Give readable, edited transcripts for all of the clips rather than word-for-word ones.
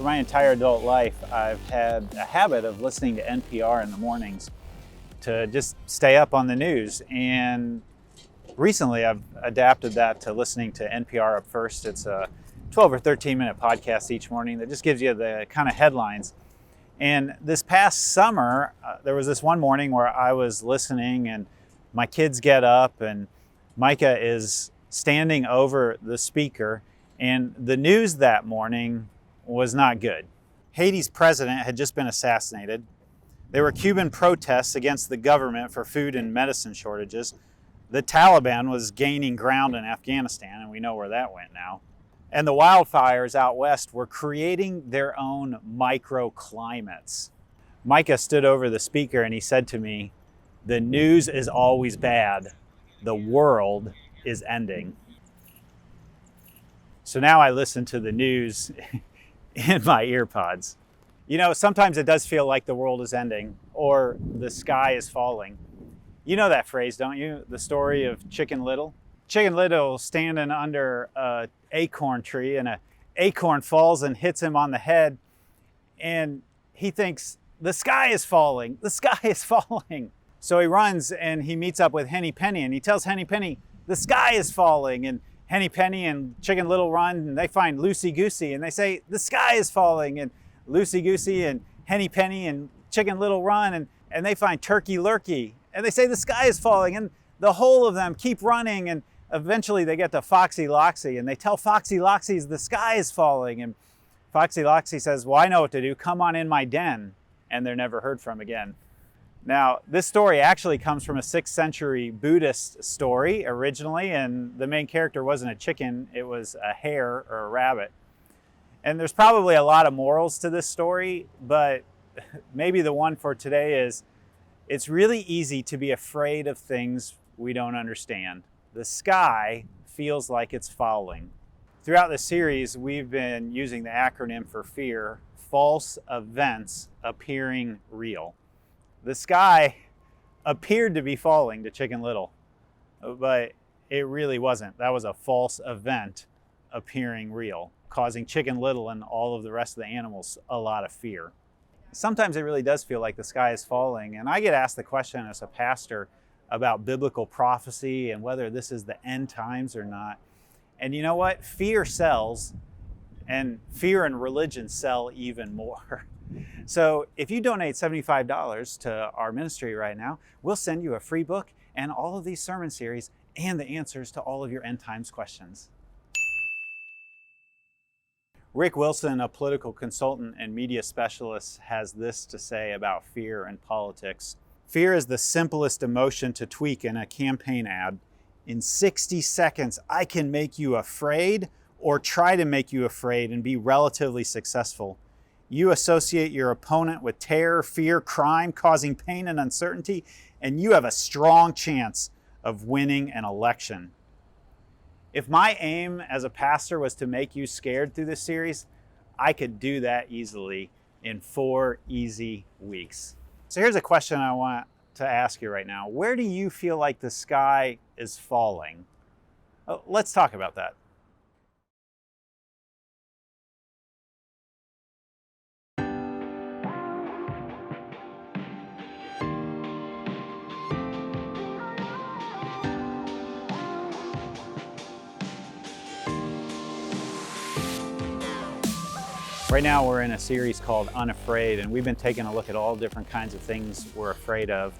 my entire adult life, I've had a habit of listening to NPR in the mornings to just stay up on the news. And recently I've adapted that to listening to NPR Up First. It's a 12 or 13 minute podcast each morning that just gives you the kind of headlines. And this past summer, there was this one morning where I was listening and my kids get up and Micah is standing over the speaker, and the news that morning was not good. Haiti's president had just been assassinated. There were Cuban protests against the government for food and medicine shortages. The Taliban was gaining ground in Afghanistan, and we know where that went now. And the wildfires out west were creating their own microclimates. Micah stood over the speaker and he said to me, "The news is always bad. The world is ending." So now I listen to the news in my earpods. You know, sometimes it does feel like the world is ending or the sky is falling. You know that phrase, don't you? The story of Chicken Little. Chicken Little standing under an acorn tree, and an acorn falls and hits him on the head, and he thinks, the sky is falling, the sky is falling. So he runs and he meets up with Henny Penny, and he tells Henny Penny, the sky is falling. And Henny Penny and Chicken Little run and they find Loosey Goosey and they say, the sky is falling. And Loosey Goosey and Henny Penny and Chicken Little run and they find Turkey Lurkey and they say, the sky is falling. And the whole of them keep running, and eventually they get to Foxy Loxy and they tell Foxy Loxy the sky is falling. And Foxy Loxy says, well, I know what to do. Come on in my den. And they're never heard from again. Now, this story actually comes from a 6th century Buddhist story originally, and the main character wasn't a chicken, it was a hare or a rabbit. And there's probably a lot of morals to this story, but maybe the one for today is, it's really easy to be afraid of things we don't understand. The sky feels like it's falling. Throughout this series, we've been using the acronym for FEAR, false events appearing real. The sky appeared to be falling to Chicken Little, but it really wasn't. That was a false event appearing real, causing Chicken Little and all of the rest of the animals a lot of fear. Sometimes it really does feel like the sky is falling, and I get asked the question as a pastor about biblical prophecy and whether this is the end times or not. And you know what? Fear sells, and fear and religion sell even more. So if you donate $75 to our ministry right now, we'll send you a free book and all of these sermon series and the answers to all of your end times questions. Rick Wilson, a political consultant and media specialist, has this to say about fear and politics. Fear is the simplest emotion to tweak in a campaign ad. In 60 seconds, I can make you afraid or try to make you afraid and be relatively successful. You associate your opponent with terror, fear, crime, causing pain and uncertainty, and you have a strong chance of winning an election. If my aim as a pastor was to make you scared through this series, I could do that easily in 4 easy weeks. So here's a question I want to ask you right now. Where do you feel like the sky is falling? Let's talk about that. Right now we're in a series called Unafraid, and we've been taking a look at all different kinds of things we're afraid of.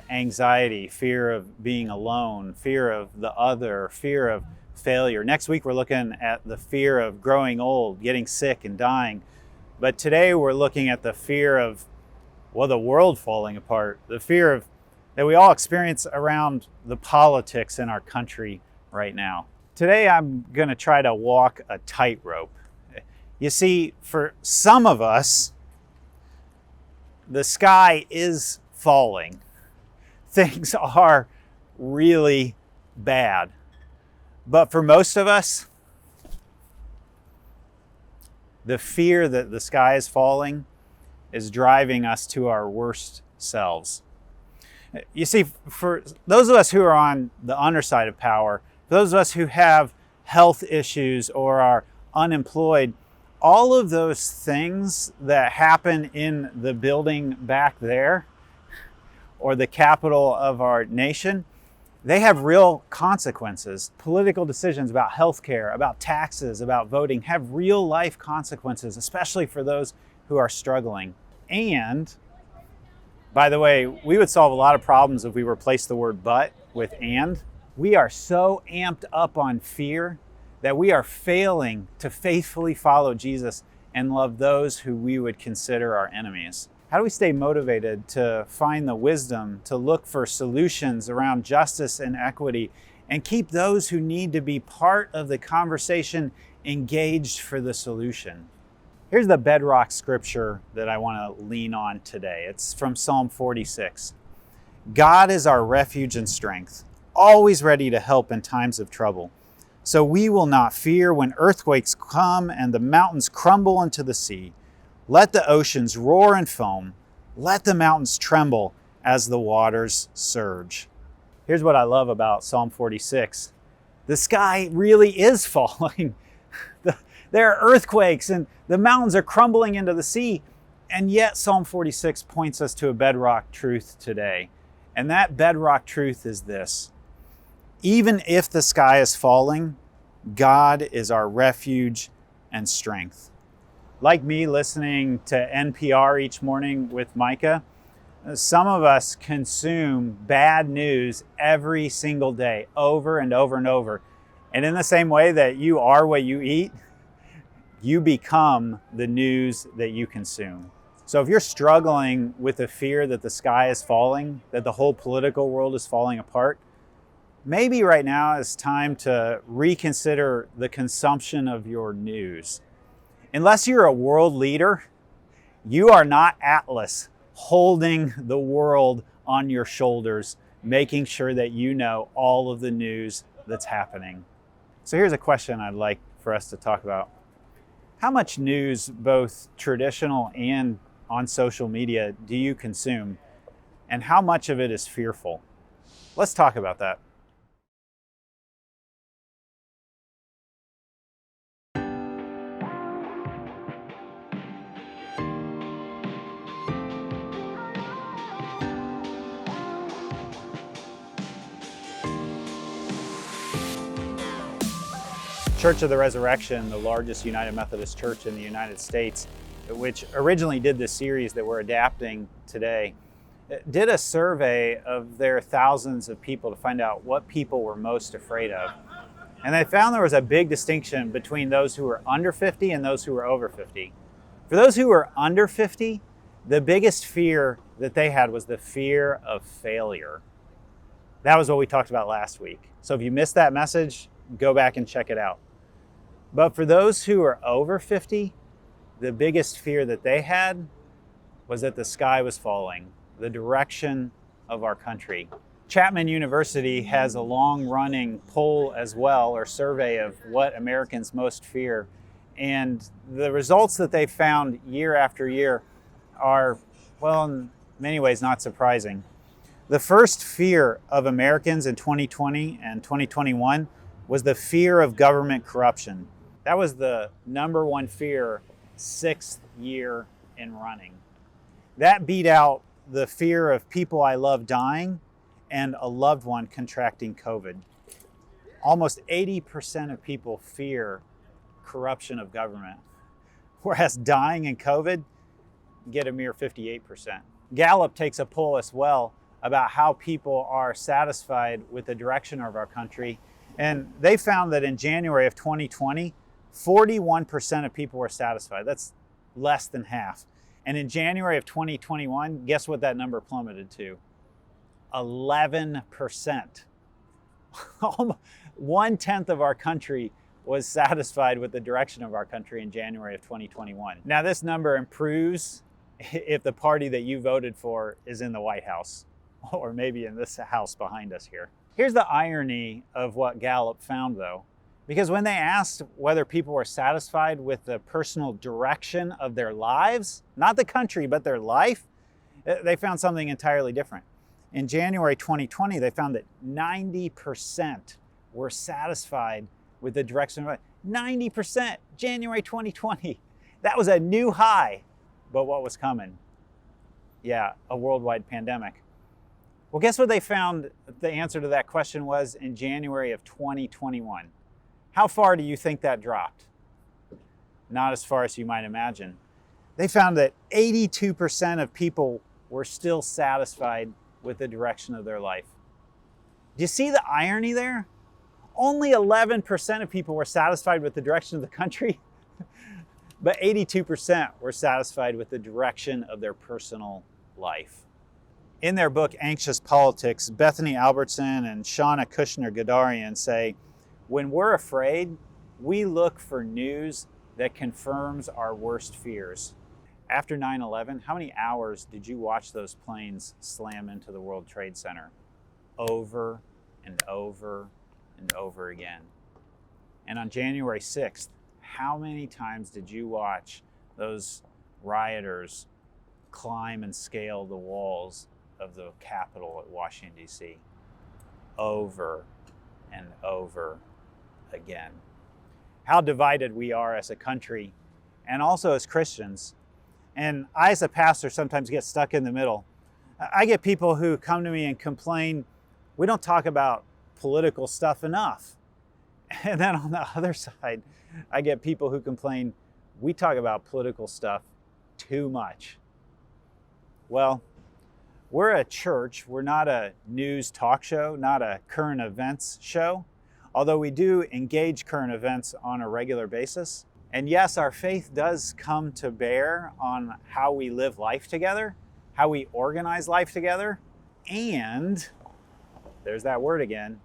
Anxiety, fear of being alone, fear of the other, fear of failure. Next week we're looking at the fear of growing old, getting sick and dying. But today we're looking at the fear of, well, the world falling apart, the fear of that we all experience around the politics in our country right now. Today I'm going to try to walk a tightrope. You see, for some of us, the sky is falling. Things are really bad. But for most of us, the fear that the sky is falling is driving us to our worst selves. You see, for those of us who are on the underside of power, for those of us who have health issues or are unemployed, all of those things that happen in the building back there, or the capital of our nation, they have real consequences. Political decisions about healthcare, about taxes, about voting have real life consequences, especially for those who are struggling. And, by the way, we would solve a lot of problems if we replaced the word but with and. We are so amped up on fear that we are failing to faithfully follow Jesus and love those who we would consider our enemies. How do we stay motivated to find the wisdom, to look for solutions around justice and equity, and keep those who need to be part of the conversation engaged for the solution? Here's the bedrock scripture that I want to lean on today. It's from Psalm 46. God is our refuge and strength, always ready to help in times of trouble. So we will not fear when earthquakes come and the mountains crumble into the sea. Let the oceans roar and foam. Let the mountains tremble as the waters surge. Here's what I love about Psalm 46. The sky really is falling. There are earthquakes and the mountains are crumbling into the sea. And yet Psalm 46 points us to a bedrock truth today. And that bedrock truth is this: even if the sky is falling, God is our refuge and strength. Like me listening to NPR each morning with Micah, some of us consume bad news every single day, over and over and over. And in the same way that you are what you eat, you become the news that you consume. So if you're struggling with the fear that the sky is falling, that the whole political world is falling apart, maybe right now is time to reconsider the consumption of your news. Unless you're a world leader, you are not Atlas holding the world on your shoulders, making sure that you know all of the news that's happening. So here's a question I'd like for us to talk about. How much news, both traditional and on social media, do you consume? And how much of it is fearful? Let's talk about that. Church of the Resurrection, the largest United Methodist church in the United States, which originally did this series that we're adapting today, did a survey of their thousands of people to find out what people were most afraid of. And they found there was a big distinction between those who were under 50 and those who were over 50. For those who were under 50, the biggest fear that they had was the fear of failure. That was what we talked about last week. So if you missed that message, go back and check it out. But for those who are over 50, the biggest fear that they had was that the sky was falling, the direction of our country. Chapman University has a long-running poll as well, or survey of what Americans most fear. And the results that they found year after year are, well, in many ways not surprising. The first fear of Americans in 2020 and 2021 was the fear of government corruption. That was the number one fear, 6th year in running. That beat out the fear of people I love dying and a loved one contracting COVID. Almost 80% of people fear corruption of government, whereas dying and COVID get a mere 58%. Gallup takes a poll as well about how people are satisfied with the direction of our country. And they found that in January of 2020, 41% of people were satisfied. That's less than half. And in January of 2021, guess what that number plummeted to? 11%. 1/10 of our country was satisfied with the direction of our country in January of 2021. Now, this number improves if the party that you voted for is in the White House, or maybe in this house behind us here. Here's the irony of what Gallup found, though. Because when they asked whether people were satisfied with the personal direction of their lives, not the country, but their life, they found something entirely different. In January 2020, they found that 90% were satisfied with the direction of life. 90%, January 2020. That was a new high. But what was coming? Yeah, a worldwide pandemic. Well, guess what they found the answer to that question was in January of 2021? How far do you think that dropped? Not as far as you might imagine. They found that 82% of people were still satisfied with the direction of their life. Do you see the irony there? Only 11% of people were satisfied with the direction of the country, but 82% were satisfied with the direction of their personal life. In their book, Anxious Politics, Bethany Albertson and Shauna Kushner-Gadarian say, when we're afraid, we look for news that confirms our worst fears. After 9/11, how many hours did you watch those planes slam into the World Trade Center? Over and over and over again. And on January 6th, how many times did you watch those rioters climb and scale the walls of the Capitol at Washington, D.C.? Over and over again. How divided we are as a country and also as Christians. And I, as a pastor, sometimes get stuck in the middle. I get people who come to me and complain, we don't talk about political stuff enough. And then on the other side, I get people who complain, we talk about political stuff too much. Well, we're a church. We're not a news talk show, not a current events show, although we do engage current events on a regular basis. And yes, our faith does come to bear on how we live life together, how we organize life together, and there's that word again.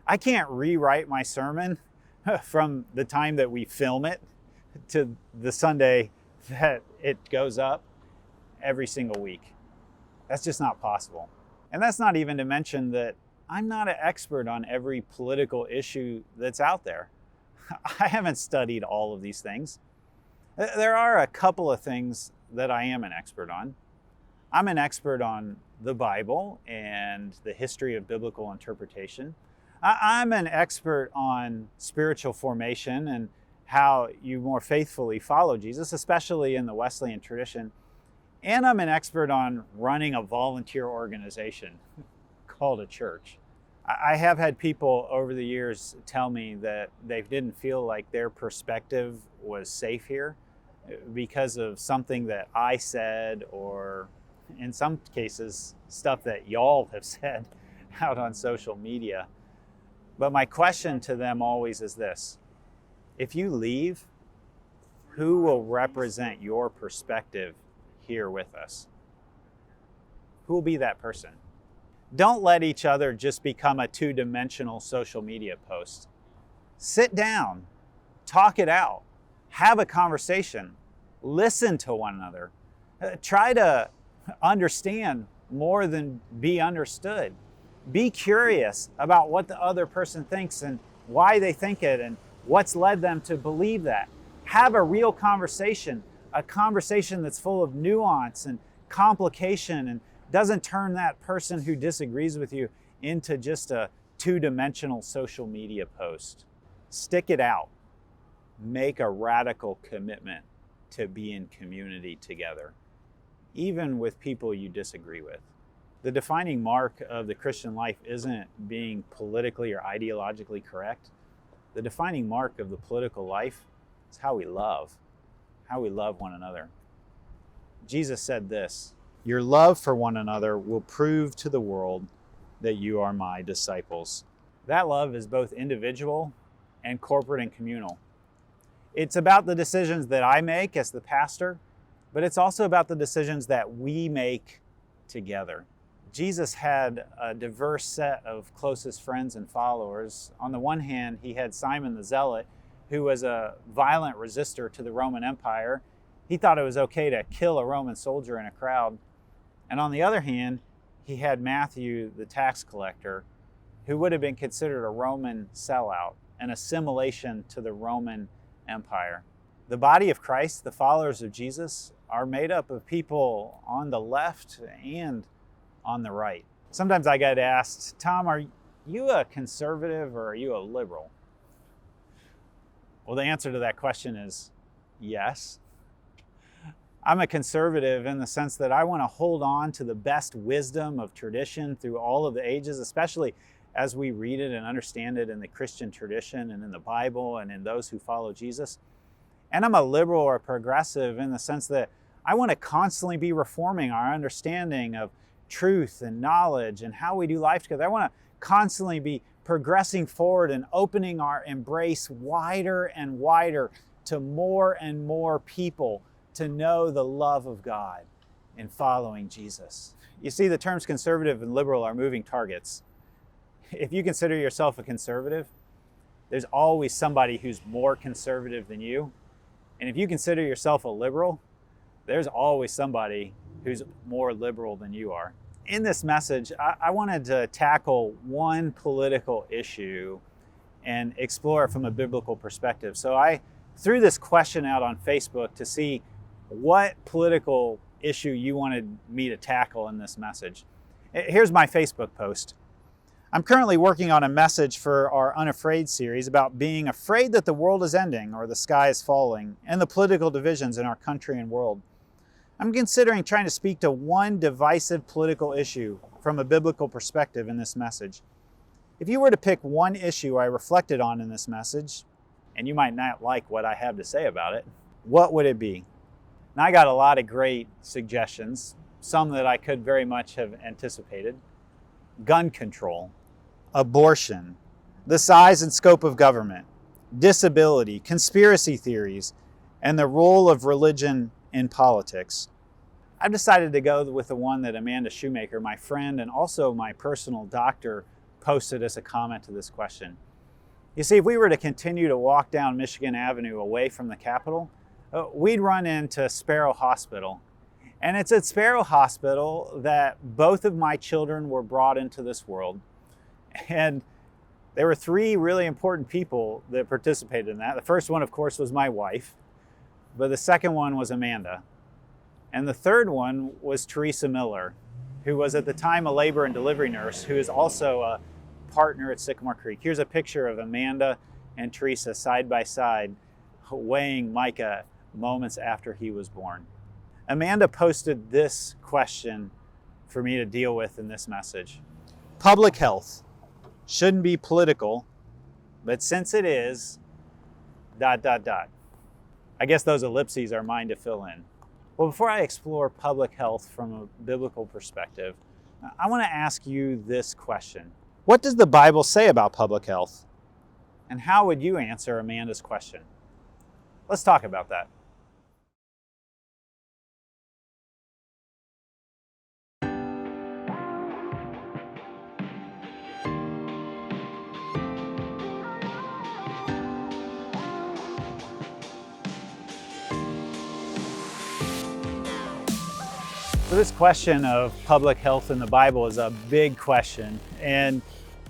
I can't rewrite my sermon from the time that we film it to the Sunday that it goes up every single week. That's just not possible. And that's not even to mention that I'm not an expert on every political issue that's out there. I haven't studied all of these things. There are a couple of things that I am an expert on. I'm an expert on the Bible and the history of biblical interpretation. I'm an expert on spiritual formation and how you more faithfully follow Jesus, especially in the Wesleyan tradition. And I'm an expert on running a volunteer organization called a church. I have had people over the years tell me that they didn't feel like their perspective was safe here because of something that I said, or in some cases, stuff that y'all have said out on social media. But my question to them always is this: if you leave, who will represent your perspective here with us? Who will be that person? Don't let each other just become a two-dimensional social media post. Sit down, talk it out, have a conversation, listen to one another. Try to understand more than be understood. Be curious about what the other person thinks and why they think it and what's led them to believe that. Have a real conversation, a conversation that's full of nuance and complication and doesn't turn that person who disagrees with you into just a two-dimensional social media post. Stick it out. Make a radical commitment to be in community together, even with people you disagree with. The defining mark of the Christian life isn't being politically or ideologically correct. The defining mark of the political life is how we love one another. Jesus said this: your love for one another will prove to the world that you are my disciples. That love is both individual and corporate and communal. It's about the decisions that I make as the pastor, but it's also about the decisions that we make together. Jesus had a diverse set of closest friends and followers. On the one hand, he had Simon the Zealot, who was a violent resistor to the Roman Empire. He thought it was okay to kill a Roman soldier in a crowd. And on the other hand, he had Matthew, the tax collector, who would have been considered a Roman sellout, an assimilation to the Roman Empire. The body of Christ, the followers of Jesus, are made up of people on the left and on the right. Sometimes I get asked, Tom, are you a conservative or are you a liberal? Well, the answer to that question is yes. I'm a conservative in the sense that I want to hold on to the best wisdom of tradition through all of the ages, especially as we read it and understand it in the Christian tradition and in the Bible and in those who follow Jesus. And I'm a liberal or progressive in the sense that I want to constantly be reforming our understanding of truth and knowledge and how we do life together. I want to constantly be progressing forward and opening our embrace wider and wider to more and more people to know the love of God in following Jesus. You see, the terms conservative and liberal are moving targets. If you consider yourself a conservative, there's always somebody who's more conservative than you. And if you consider yourself a liberal, there's always somebody who's more liberal than you are. In this message, I wanted to tackle one political issue and explore it from a biblical perspective. So I threw this question out on Facebook to see what political issue you wanted me to tackle in this message. Here's my Facebook post. I'm currently working on a message for our Unafraid series about being afraid that the world is ending or the sky is falling and the political divisions in our country and world. I'm considering trying to speak to one divisive political issue from a biblical perspective in this message. If you were to pick one issue I reflected on in this message, and you might not like what I have to say about it, what would it be? And I got a lot of great suggestions, some that I could very much have anticipated. Gun control, abortion, the size and scope of government, disability, conspiracy theories, and the role of religion in politics. I've decided to go with the one that Amanda Shoemaker, my friend and also my personal doctor, posted as a comment to this question. You see, if we were to continue to walk down Michigan Avenue away from the Capitol, we'd run into Sparrow Hospital. And it's at Sparrow Hospital that both of my children were brought into this world. And there were three really important people that participated in that. The first one, of course, was my wife. But the second one was Amanda. And the third one was Teresa Miller, who was at the time a labor and delivery nurse, who is also a partner at Sycamore Creek. Here's a picture of Amanda and Teresa side by side, weighing Micah moments after he was born. Amanda posted this question for me to deal with in this message. Public health shouldn't be political, but since it is, ... I guess those ellipses are mine to fill in. Well, before I explore public health from a biblical perspective, I want to ask you this question. What does the Bible say about public health? And how would you answer Amanda's question? Let's talk about that. So this question of public health in the Bible is a big question, and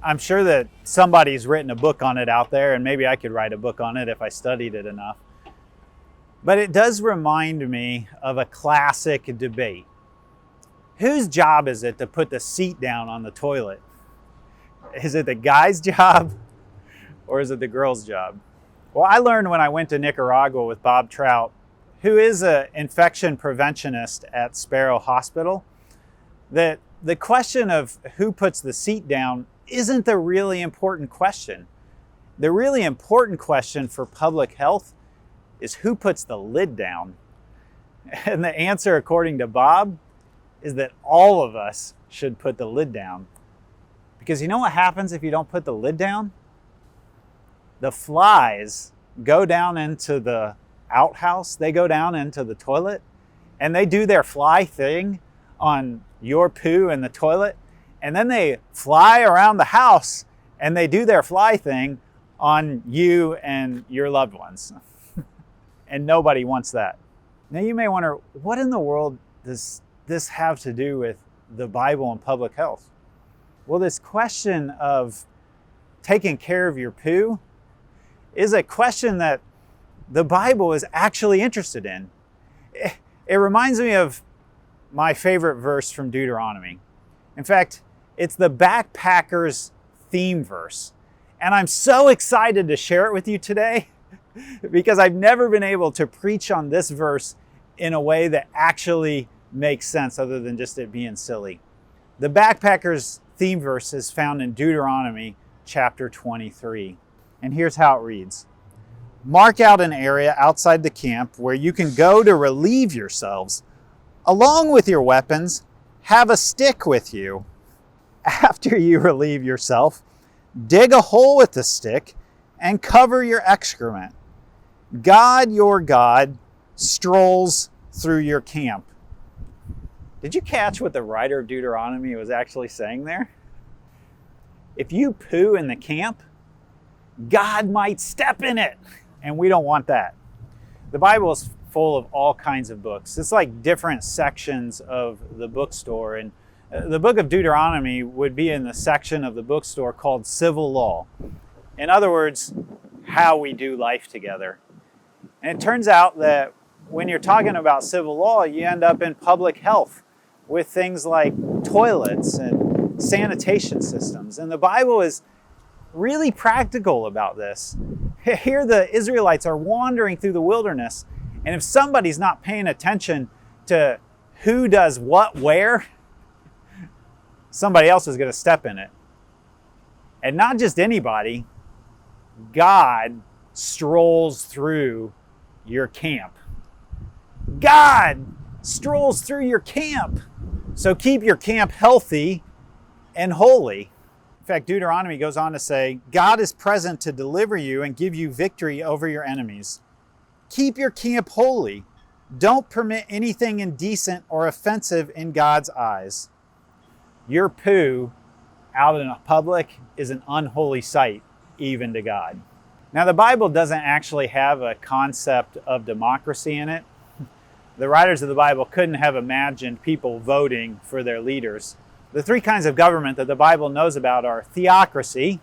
I'm sure that somebody's written a book on it out there, and maybe I could write a book on it if I studied it enough. But it does remind me of a classic debate. Whose job is it to put the seat down on the toilet? Is it the guy's job or is it the girl's job? Well, I learned when I went to Nicaragua with Bob Trout, who is an infection preventionist at Sparrow Hospital, that the question of who puts the seat down isn't the really important question. The really important question for public health is who puts the lid down. And the answer, according to Bob, is that all of us should put the lid down. Because you know what happens if you don't put the lid down? The flies go down into the outhouse, they go down into the toilet, and they do their fly thing on your poo in the toilet, and then they fly around the house and they do their fly thing on you and your loved ones. And nobody wants that. Now you may wonder, what in the world does this have to do with the Bible and public health? Well, this question of taking care of your poo is a question that the Bible is actually interested in. It reminds me of my favorite verse from Deuteronomy. In fact, it's the backpacker's theme verse. And I'm so excited to share it with you today because I've never been able to preach on this verse in a way that actually makes sense other than just it being silly. The backpackers theme verse is found in Deuteronomy chapter 23. And here's how it reads. Mark out an area outside the camp where you can go to relieve yourselves. Along with your weapons, have a stick with you. After you relieve yourself, dig a hole with the stick and cover your excrement. God, your God, strolls through your camp. Did you catch what the writer of Deuteronomy was actually saying there? If you poo in the camp, God might step in it. And we don't want that. The Bible is full of all kinds of books. It's like different sections of the bookstore. And the book of Deuteronomy would be in the section of the bookstore called Civil Law. In other words, how we do life together. And it turns out that when you're talking about civil law, you end up in public health with things like toilets and sanitation systems. And the Bible is really practical about this. Here the Israelites are wandering through the wilderness, and if somebody's not paying attention to who does what where, somebody else is going to step in it. And not just anybody, God strolls through your camp. God strolls through your camp. So keep your camp healthy and holy. In fact, Deuteronomy goes on to say, God is present to deliver you and give you victory over your enemies. Keep your camp holy. Don't permit anything indecent or offensive in God's eyes. Your poo out in public is an unholy sight, even to God. Now, the Bible doesn't actually have a concept of democracy in it. The writers of the Bible couldn't have imagined people voting for their leaders. The three kinds of government that the Bible knows about are theocracy,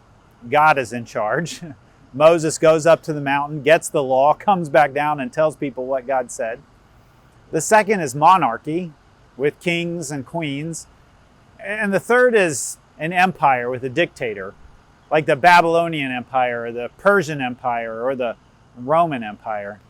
God is in charge. Moses goes up to the mountain, gets the law, comes back down and tells people what God said. The second is monarchy, with kings and queens. And the third is an empire with a dictator, like the Babylonian Empire or the Persian Empire or the Roman Empire.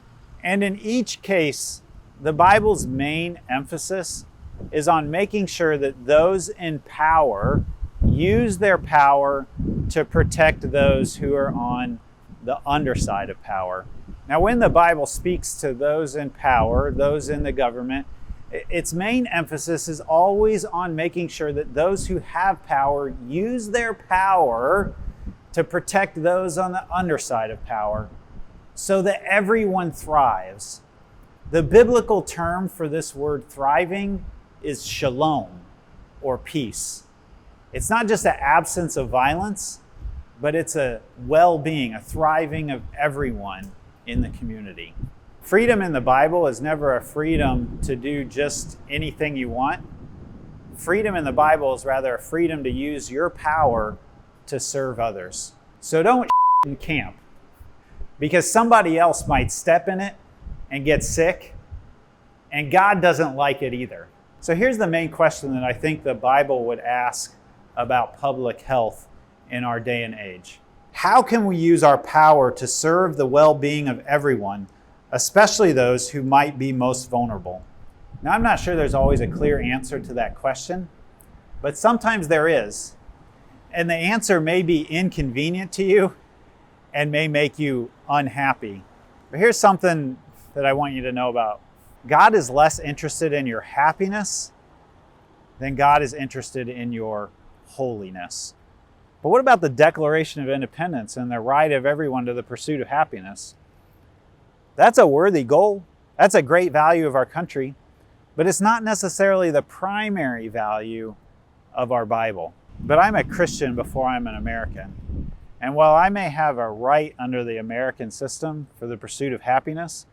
And in each case, the Bible's main emphasis is on making sure that those in power use their power to protect those who are on the underside of power. Now, when the Bible speaks to those in power, those in the government, its main emphasis is always on making sure that those who have power use their power to protect those on the underside of power so that everyone thrives. The biblical term for this word thriving is shalom, or peace. It's not just an absence of violence, but it's a well-being, a thriving of everyone in the community. Freedom in the Bible is never a freedom to do just anything you want. Freedom in the Bible is rather a freedom to use your power to serve others. So don't in camp, because somebody else might step in it and get sick, and God doesn't like it either. So here's the main question that I think the Bible would ask about public health in our day and age. How can we use our power to serve the well-being of everyone, especially those who might be most vulnerable? Now, I'm not sure there's always a clear answer to that question, but sometimes there is. And the answer may be inconvenient to you and may make you unhappy. But here's something that I want you to know about. God is less interested in your happiness than God is interested in your holiness. But what about the Declaration of Independence and the right of everyone to the pursuit of happiness? That's a worthy goal. That's a great value of our country, but it's not necessarily the primary value of our Bible. But I'm a Christian before I'm an American. And while I may have a right under the American system for the pursuit of happiness,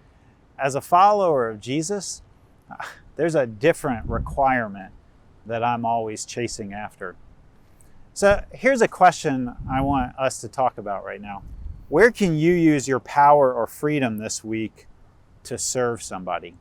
as a follower of Jesus, there's a different requirement that I'm always chasing after. So here's a question I want us to talk about right now. Where can you use your power or freedom this week to serve somebody?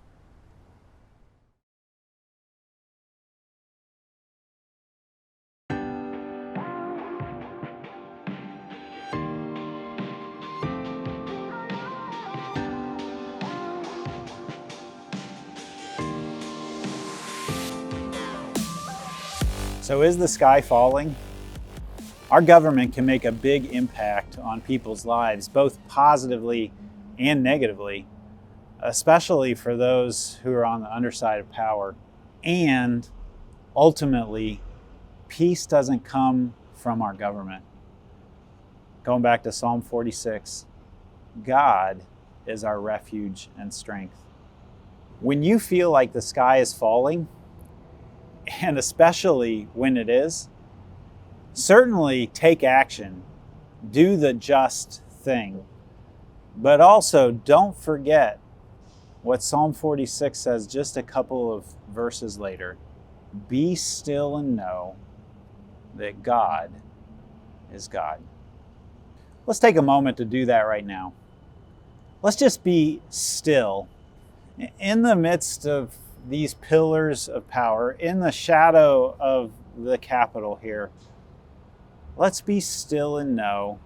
So is the sky falling? Our government can make a big impact on people's lives, both positively and negatively, especially for those who are on the underside of power. And ultimately, peace doesn't come from our government. Going back to Psalm 46, God is our refuge and strength. When you feel like the sky is falling, and especially when it is, certainly take action, do the just thing, but also don't forget what Psalm 46 says just a couple of verses later. Be still and know that God is God. Let's take a moment to do that right now. Let's just be still in the midst of these pillars of power, in the shadow of the Capitol here. Let's be still and know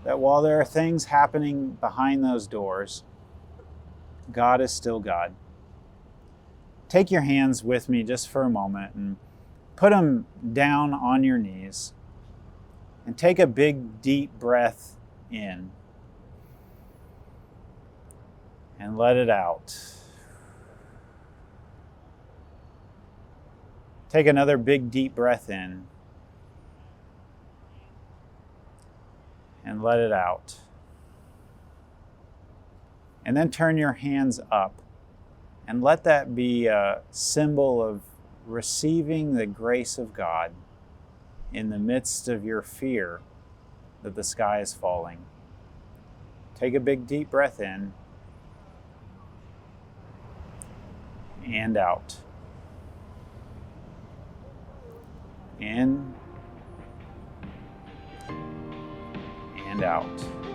that while there are things happening behind those doors, God is still God. Take your hands with me just for a moment and put them down on your knees and take a big, deep breath in and let it out. Take another big, deep breath in and let it out. And then turn your hands up and let that be a symbol of receiving the grace of God in the midst of your fear that the sky is falling. Take a big, deep breath in and out. In and out.